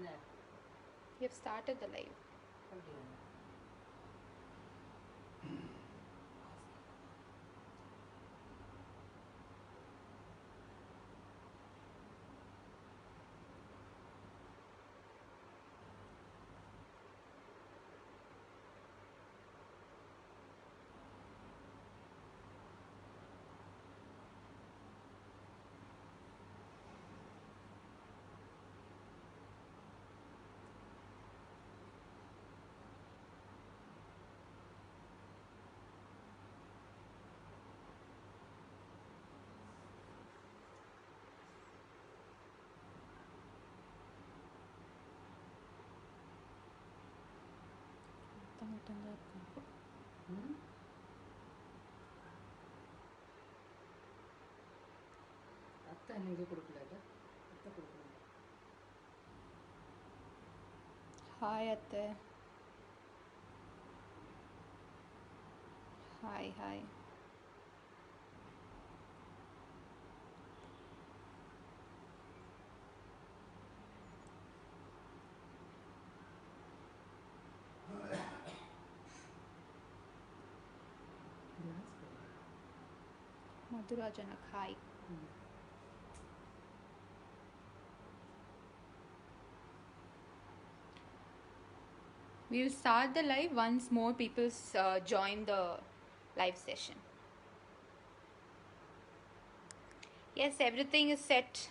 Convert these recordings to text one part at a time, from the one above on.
No. We have started the live. Continue. அத்தை நீங்க கொடுக்கல அத்தை கொடுக்கணும். Hi, Atte. Hi, hi. Madhura Janak, hi. We'll start the live once more people join the live session. Yes, everything is set.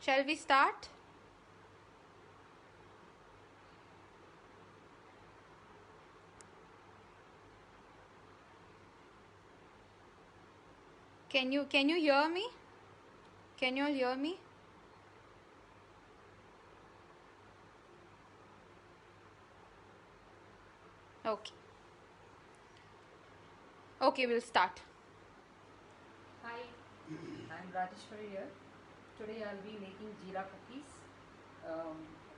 Shall we start? Can you hear me? Can you all hear me? Okay. Okay, we'll start. Hi, I'm Rajeshwari here. Today I'll be making jeera cookies.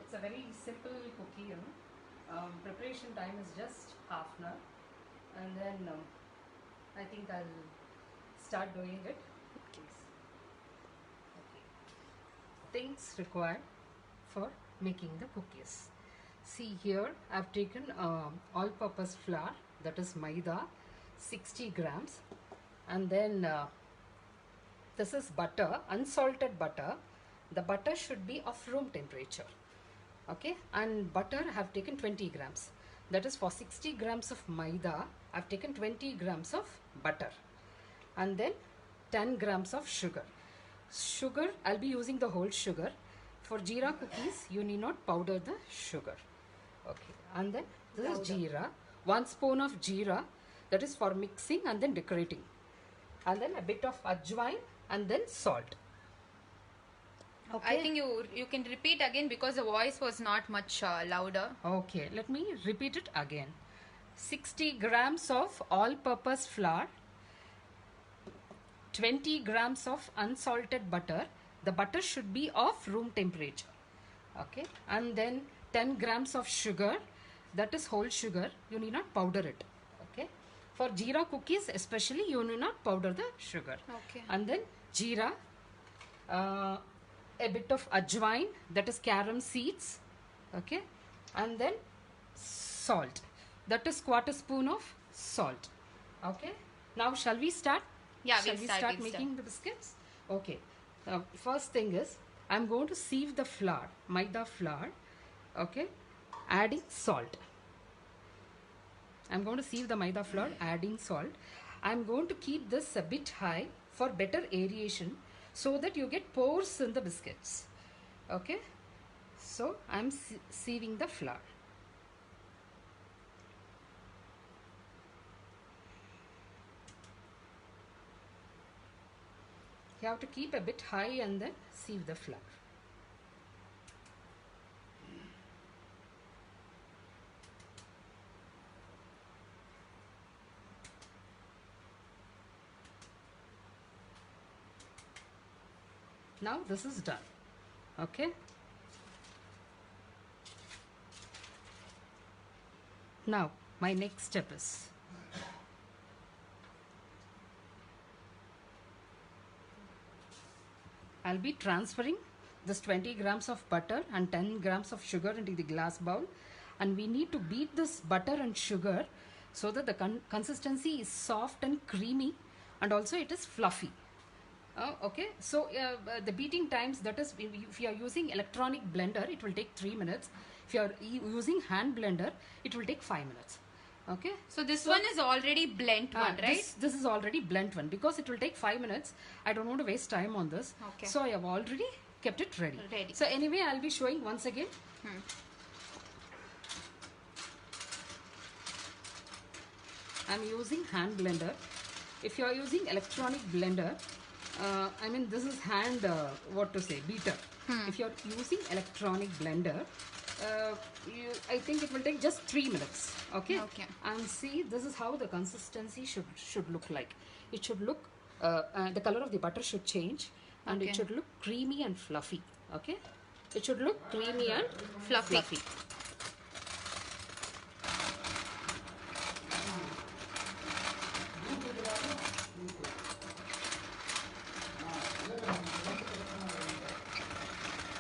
It's a very simple cookie, preparation time is just half an hour, and then I think I'll start doing it. Please. Okay. Things required for making the cookies. See here, I've taken all-purpose flour, that is maida, 60 grams, and then this is butter, unsalted butter. The butter should be of room temperature. Okay, and butter I have taken 20 grams. That is for 60 grams of maida, I have taken 20 grams of butter. And then 10 grams of sugar. Sugar, I'll be using the whole sugar. For jeera cookies, you need not powder the sugar. Okay, and then this is jeera. 1 spoon of jeera, that is for mixing and then decorating. And then a bit of ajwain and then salt. Okay. I think you can repeat again because the voice was not much louder. Okay, let me repeat it again. 60 grams of all-purpose flour, 20 grams of unsalted butter. The butter should be of room temperature. Okay, and then 10 grams of sugar, that is whole sugar. You need not powder it. Okay, for jeera cookies especially, you need not powder the sugar. Okay. And then jeera, a bit of ajwain, that is carom seeds. Okay, and then salt, that is quarter spoon of salt. Okay, now shall we start? Yeah, shall we start making the biscuits? Okay, first thing is I'm going to sieve the flour, maida flour. Okay, adding salt. I'm going to sieve the maida flour, adding salt. I'm going to keep this a bit high for better aeration so that you get pores in the biscuits. Okay, so I'm sieving the flour. You have to keep a bit high and then sieve the flour. Now this is done. Okay. Now my next step is I'll be transferring this 20 grams of butter and 10 grams of sugar into the glass bowl, and we need to beat this butter and sugar so that the consistency is soft and creamy, and also it is fluffy. Okay, so the beating times, that is, if you are using electronic blender, it will take 3 minutes. If you are using hand blender, it will take 5 minutes. Okay, So this one is already blent one, right? this is already blend one, because it will take 5 minutes. I don't want to waste time on this. Okay. So I have already kept it ready. So anyway, I'll be showing once again. I'm using hand blender. If you are using electronic blender, I mean, this is hand, beater. If you are using electronic blender, I think it will take just 3 minutes. Okay. And see, this is how the consistency should look like. It should look, the color of the butter should change, and it should look creamy and fluffy. Okay, it should look creamy and fluffy.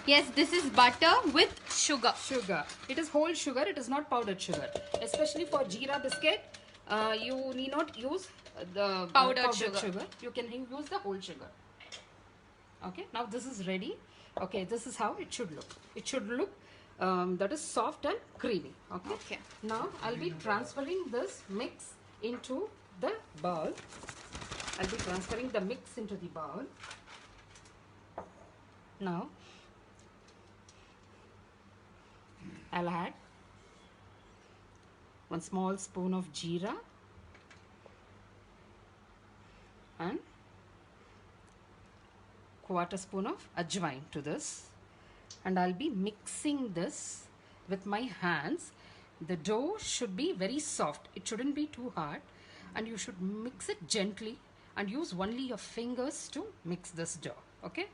Yes, this is butter with sugar. It is whole sugar. It is not powdered sugar. Especially for jeera biscuit, you need not use the powdered sugar. You can use the whole sugar. Okay, now this is ready. Okay, this is how it should look. It should look that is soft and creamy. Okay. Now I'll be transferring this mix into the bowl. I'll be transferring the mix into the bowl. Now I'll add 1 small spoon of jeera and 1/4 spoon of ajwain to this, and I'll be mixing this with my hands. The dough should be very soft. It shouldn't be too hard, and you should mix it gently and use only your fingers to mix this dough. Okay,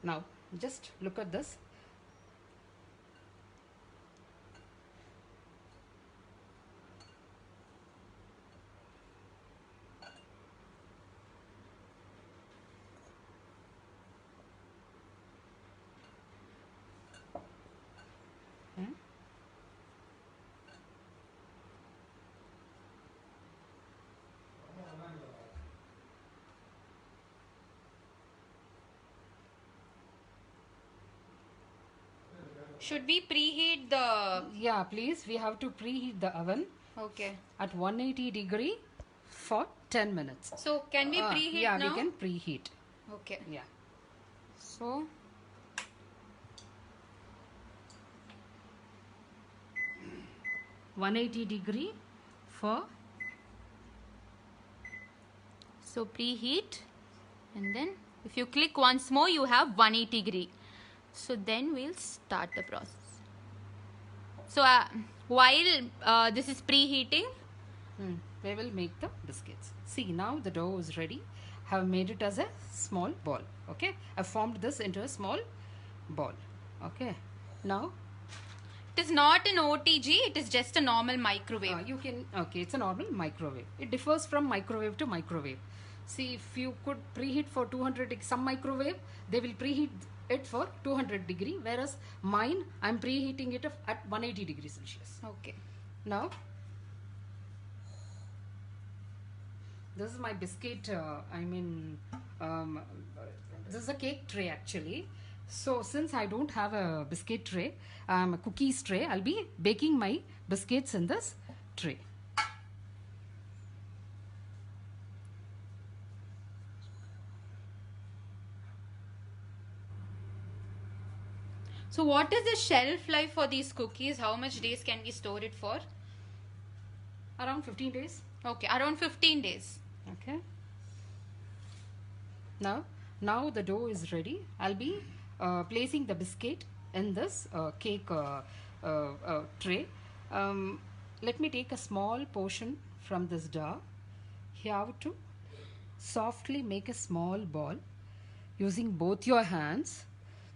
now just look at this. Should we preheat the... Yeah, please. We have to preheat the oven. Okay. At 180 degree for 10 minutes. So can we preheat now? Yeah, now? we can preheat. Okay. Yeah. So 180 degree for... So preheat, and then if you click once more, you have 180 degree. So then we'll start the process. So while this is preheating, we will make the biscuits. See, now the dough is ready. Have made it as a small ball. Okay, I formed this into a small ball. Okay, now it is not an OTG, it is just a normal microwave. Okay, it's a normal microwave. It differs from microwave to microwave. See, if you could preheat for 200, some microwave, they will preheat it for 200 degree, whereas mine, I'm preheating it at 180 degrees Celsius. Okay. Now, this is my biscuit, this is a cake tray actually. So since I don't have a biscuit tray, a cookies tray, I'll be baking my biscuits in this tray. So what is the shelf life for these cookies? How much days can we store it for? Around 15 days. Okay, around 15 days. Okay. Now the dough is ready. I'll be placing the biscuit in this cake tray. Let me take a small portion from this dough. You have to softly make a small ball using both your hands.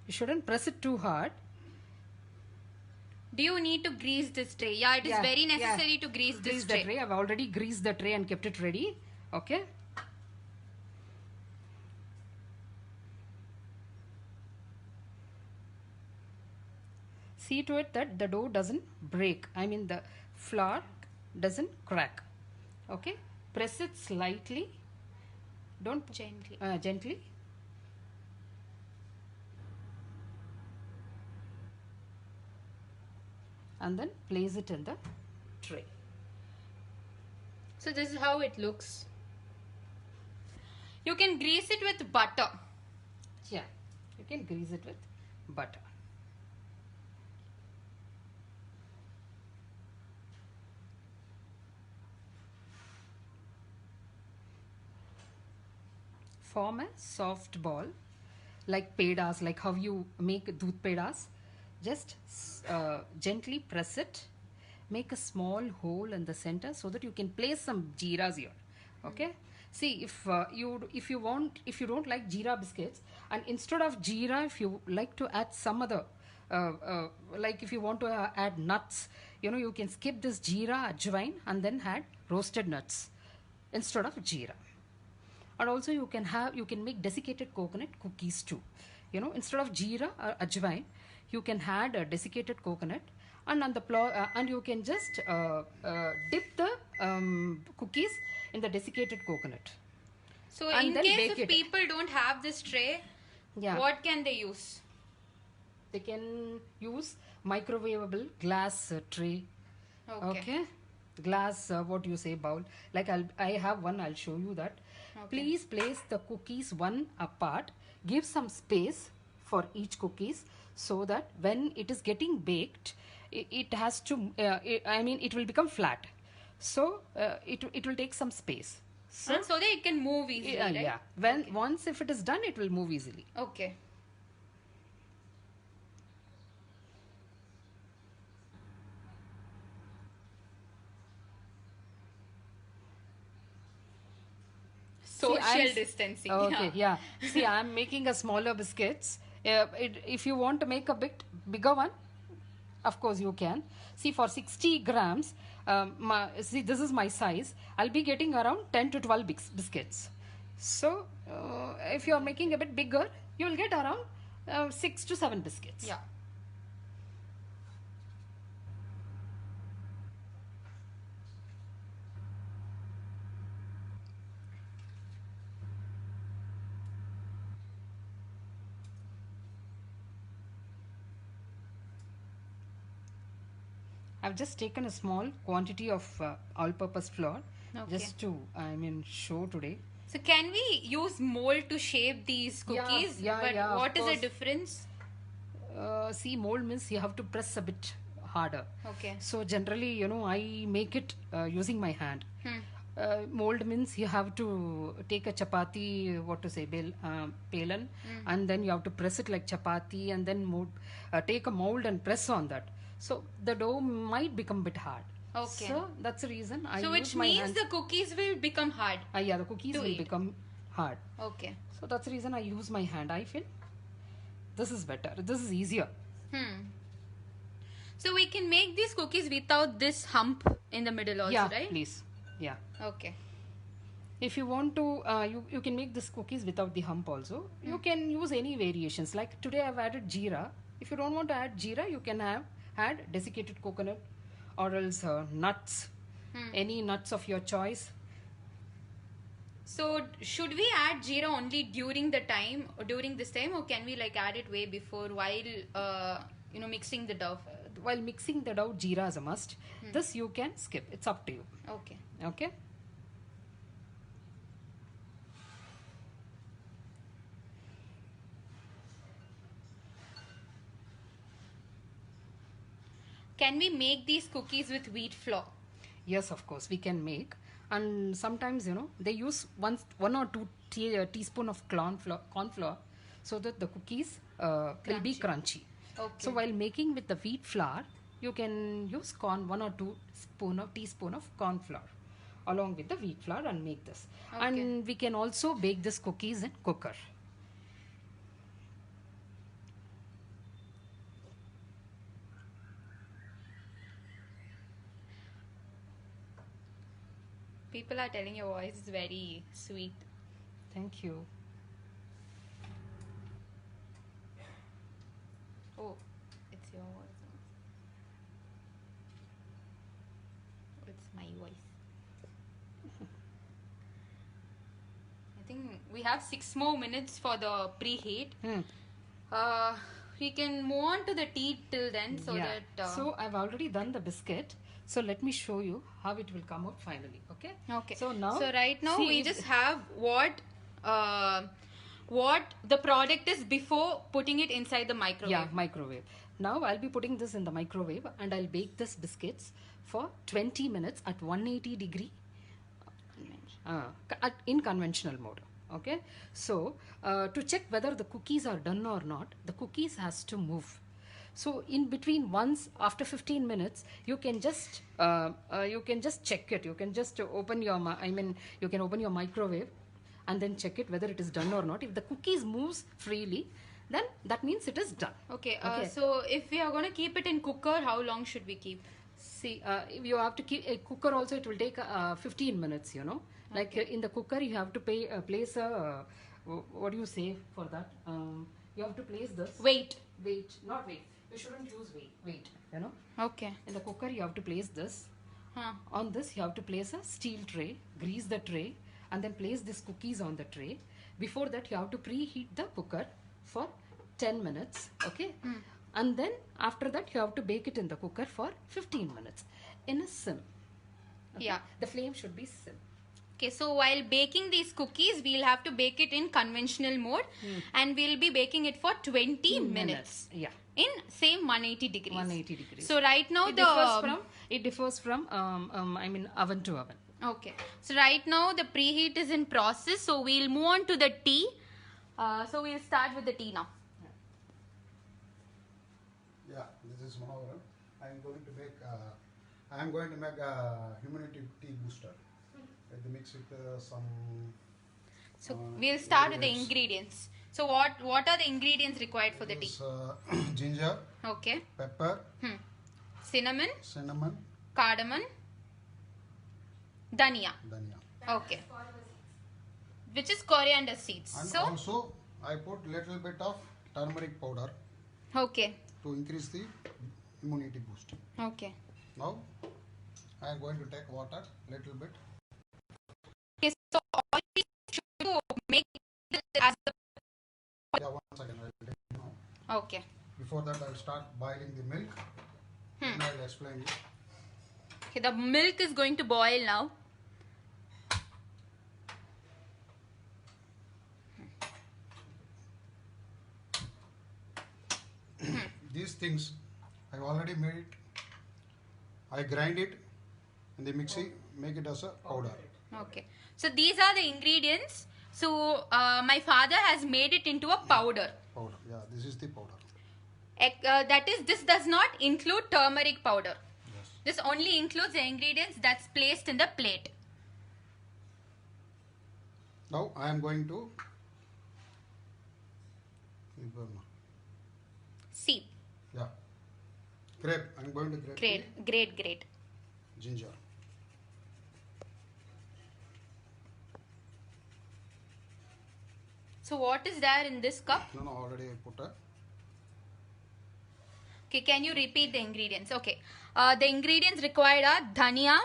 You shouldn't press it too hard. Do you need to grease this tray? Yeah, it is very necessary to grease this tray. The tray. I've already greased the tray and kept it ready. Okay. see to it that the dough doesn't break. I mean the flour doesn't crack. Okay, press it slightly. Don't Gently. gently. And then place it in the tray. So this is how it looks. You can grease it with butter. Yeah, you can grease it with butter. Form a soft ball like pedas, like how you make doodh pedas. Just gently press it. Make a small hole in the center so that you can place some jeeras here. Okay. See, if you don't like jeera biscuits, and instead of jeera, if you like to add some other, like if you want to add nuts, you can skip this jeera ajwain and then add roasted nuts instead of jeera. And also you can make desiccated coconut cookies too. Instead of jeera or ajwain, you can add a desiccated coconut, and on the and you can just dip the cookies in the desiccated coconut. So And in then case bake if it. people don't have this tray, Yeah. what can they use? They can use microwavable glass tray. Okay. Glass, what you say, bowl. Like I have one, I'll show you that. Okay. Please place the cookies one apart. Give some space for each cookies so that when it is getting baked, it has to, it will become flat. So it will take some space. So that it can move easily, Yeah, right? yeah. Once if it is done, it will move easily. Okay. Social distancing. Okay, yeah. See, I'm making a smaller biscuits. If you want to make a bit bigger one, of course you can. See, for 60 grams, see, this is my size. I'll be getting around 10 to 12 biscuits. So, if you're making a bit bigger, you will get around 6 to 7 biscuits. Yeah. I've just taken a small quantity of all-purpose flour Okay. just to, show today. So can we use mold to shape these Yeah, cookies? yeah, But yeah, of what is the course. difference? See, mold means you have to press a bit harder. Okay. So generally, I make it using my hand. Mold means you have to take a chapati, pelan, and then you have to press it like chapati, and then take a mold and press on that. So the dough might become a bit hard. Okay. So that's the reason I So use which my means hands. the cookies will become hard. Yeah, the cookies to will eat. become hard. Okay. So that's the reason I use my hand. I feel this is better. This is easier. So we can make these cookies without this hump in the middle also, Yeah, right? please. Yeah. Okay. If you want to, you can make this cookies without the hump also. You can use any variations. Like today I've added jeera. If you don't want to add jeera, you can add desiccated coconut or else nuts. Any nuts of your choice. So should we add jeera only during this time, or can we like add it way before while mixing the dough? While mixing the dough, jeera is a must. This you can skip. It's up to you. Okay. Okay. Can we make these cookies with wheat flour? Yes, of course, we can make. And sometimes, they use one or two teaspoon of corn flour so that the cookies will be crunchy. Okay. So while making with the wheat flour, you can use 1 or 2 teaspoon of corn flour along with the wheat flour and make this. Okay. And we can also bake this cookies in cooker. People are telling your voice is very sweet. Thank you. Oh, it's your voice. my voice. I think we have 6 more minutes for the preheat. We can move on to the tea till then, so that. So I've already done the biscuit. So let me show you how it will come out finally. Okay. Okay. So now. So right now see we if- just have what the product is before putting it inside the microwave. Yeah, microwave. Now I'll be putting this in the microwave and I'll bake this biscuits for 20 minutes at 180 degree in conventional mode. Okay. So to check whether the cookies are done or not, the cookies has to move. So in between, once after 15 minutes, you can just check it. You can just open your you can open your microwave and then check it whether it is done or not. If the cookies moves freely, then that means it is done. Okay. So if we are going to keep it in cooker, how long should we keep? See, if you have to keep a cooker also, it will take 15 minutes, you know. Like in the cooker, you have to place a, what do you say for that? You have to place this. Weight. Weight, not weight. You shouldn't use weight, you know. Okay. In the cooker, you have to place this. Huh. On this, you have to place a steel tray, grease the tray, and then place these cookies on the tray. Before that, you have to preheat the cooker for 10 minutes, okay? And then after that, you have to bake it in the cooker for 15 minutes in a sim. Okay? Yeah. The flame should be sim. Okay, so while baking these cookies, we'll have to bake it in conventional mode and we'll be baking it for 20 minutes. Yeah. In same 180 degrees. 180 degrees. So right now it differs from oven to oven. Okay. So right now the preheat is in process. So we'll move on to the tea. So we'll start with the tea now. Yeah, this is Manoharan. I am going to make a immunity tea booster. Let me mix with some. So we'll start with the ingredients. ingredients. So what are the ingredients required for the tea? Ginger, Okay. pepper, Cinnamon, cinnamon, cardamom, dhania. dhania. Okay. Which is coriander seeds. And So also I put little bit of turmeric powder okay. to increase the immunity boost. Okay. Now I am going to take water little bit. Okay, so all we should make it as the Yeah, 1 second I will take it now. okay. Before that I will start boiling the milk. Then I will explain you. Okay, the milk is going to boil now. These things I already made it. I grind it in the mixie, make it as a powder. Okay. So these are the ingredients. So my father has made it into a powder. Powder, yeah, this is the powder. That is, this does not include turmeric powder. Yes. This only includes the ingredients that's placed in the plate. Now I am going to See, yeah, grape. I am going to grape great. the ginger. So what is there in this cup? No, already I put a. Okay, can you repeat the ingredients? Okay, the ingredients required are dhania,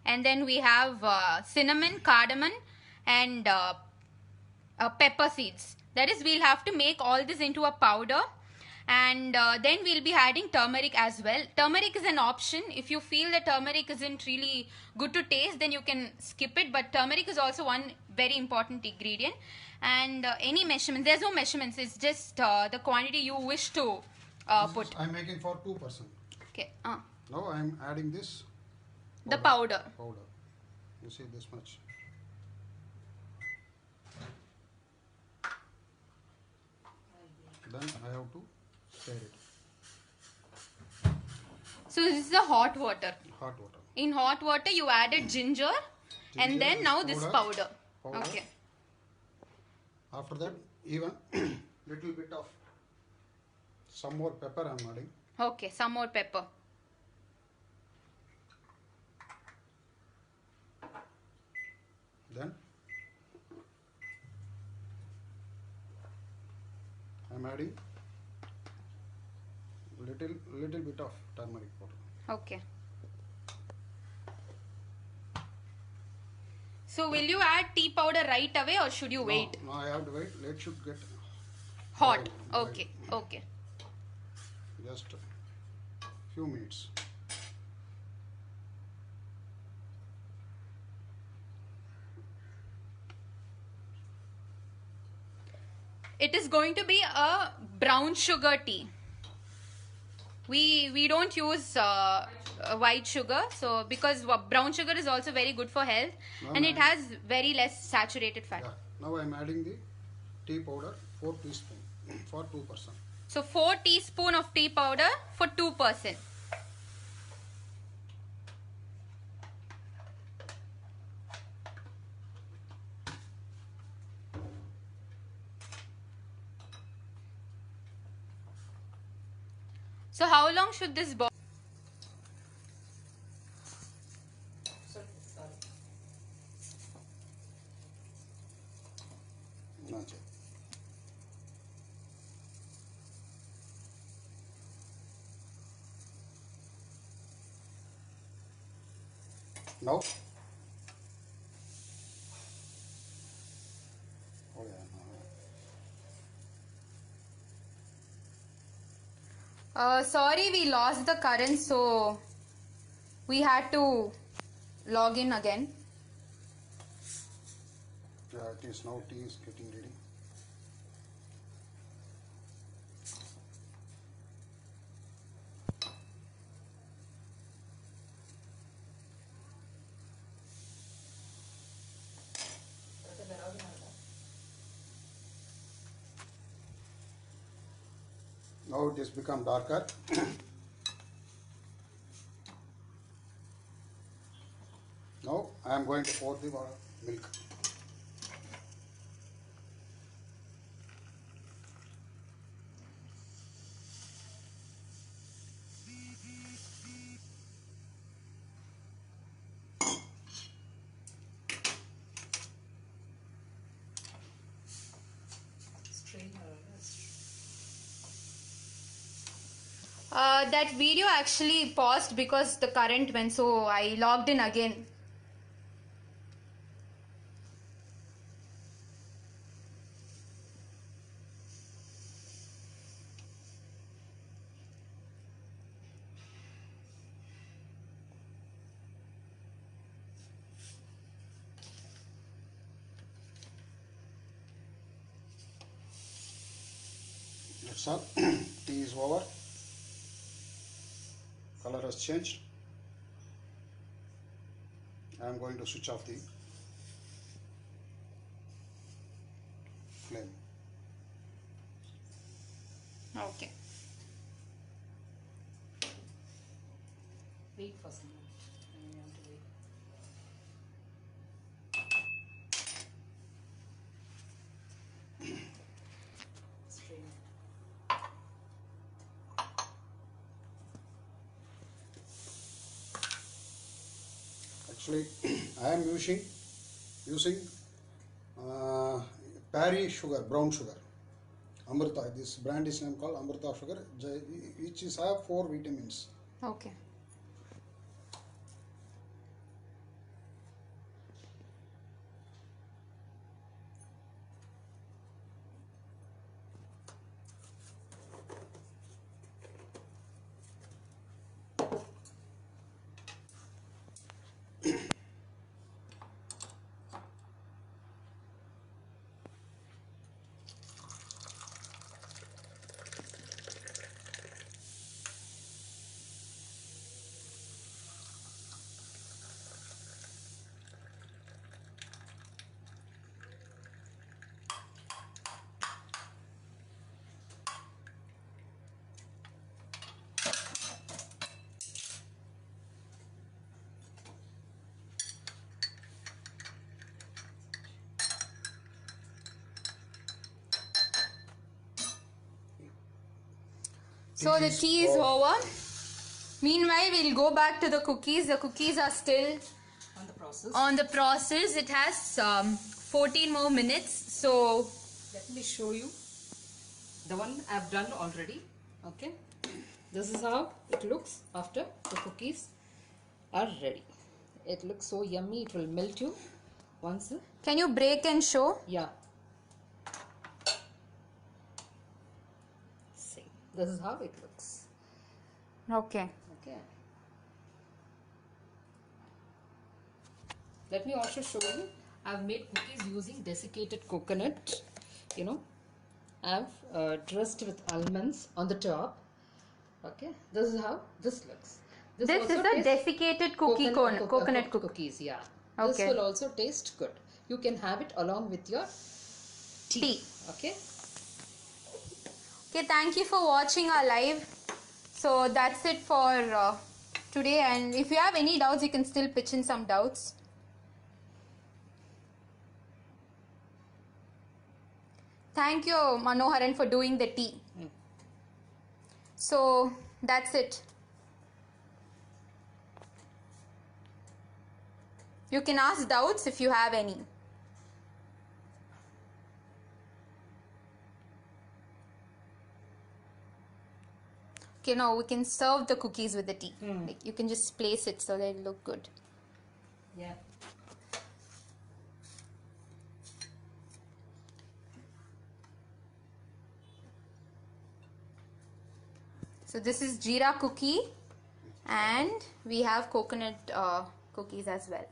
and then we have cinnamon, cardamom, and pepper seeds. That is, we'll have to make all this into a powder, and then we'll be adding turmeric as well. Turmeric is an option. If you feel that turmeric isn't really good to taste, then you can skip it. But turmeric is also one very important ingredient. And any measurements, there's no measurements. It's just the quantity you wish to put. I am making for 2 person. Okay. Now I am adding this The powder. powder. You see this much. Then I have to stir it. So this is the hot water. Hot water. In hot water, you added ginger, and Ginger, then now this powder. powder. Okay. After that, even little bit of some more pepper I am adding. Okay, some more pepper. Then I am adding little bit of turmeric powder. Okay. So will you add tea powder right away or should you wait? No, I have to wait. It should get Hot. boiled. Okay. Okay. Just few minutes. It is going to be a brown sugar tea. We don't use white sugar, so because brown sugar is also very good for health, and it has very less saturated fat. Yeah. Now I am adding the tea powder 4 teaspoon for 2%. So 4 teaspoon of tea powder for 2%. So how long should this boil? Not yet. Now. Oh yeah. Sorry, we lost the current, so we had to log in again. Yeah, it is now. Tea is getting ready. Now it has become darker. Now I am going to pour the milk. Strain her. That video actually paused because the current went, so I logged in again. That's all. Tea is over. Color has changed. I am going to switch off the flame. Okay. Wait for some minute. You have to wait. Strain. Actually, I am using Parry sugar, brown sugar. Amrita. This brand is name called Amrita sugar, which is have 4 vitamins. Okay. So the tea is over. Meanwhile, we'll go back to the cookies. The cookies are still On the process. on the process. It has 14 more minutes. So Let me show you the one I've done already. Okay. This is how it looks after the cookies are ready. It looks so yummy. It will melt you. Once, Can you break and show? yeah. See, this is how it looks. Okay. Okay. Let me also show you. I've made cookies using desiccated coconut. You know, I've dressed with almonds on the top. Okay, this is how this looks. This also is a tastes- desiccated coconut cookie. cookies. Yeah. Okay. This will also taste good. You can have it along with your tea. Okay. Okay, thank you for watching our live. So that's it for today. And if you have any doubts, you can still pitch in some doubts. Thank you, Manoharan, for doing the tea. So that's it. You can ask doubts if you have any. Okay, now we can serve the cookies with the tea. Like you can just place it so they look good. Yeah. So this is jeera cookie, and we have coconut cookies as well.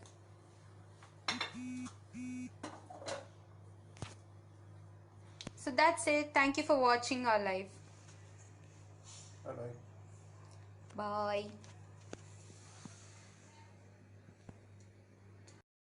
So that's it. Thank you for watching our live. Bye bye. Bye.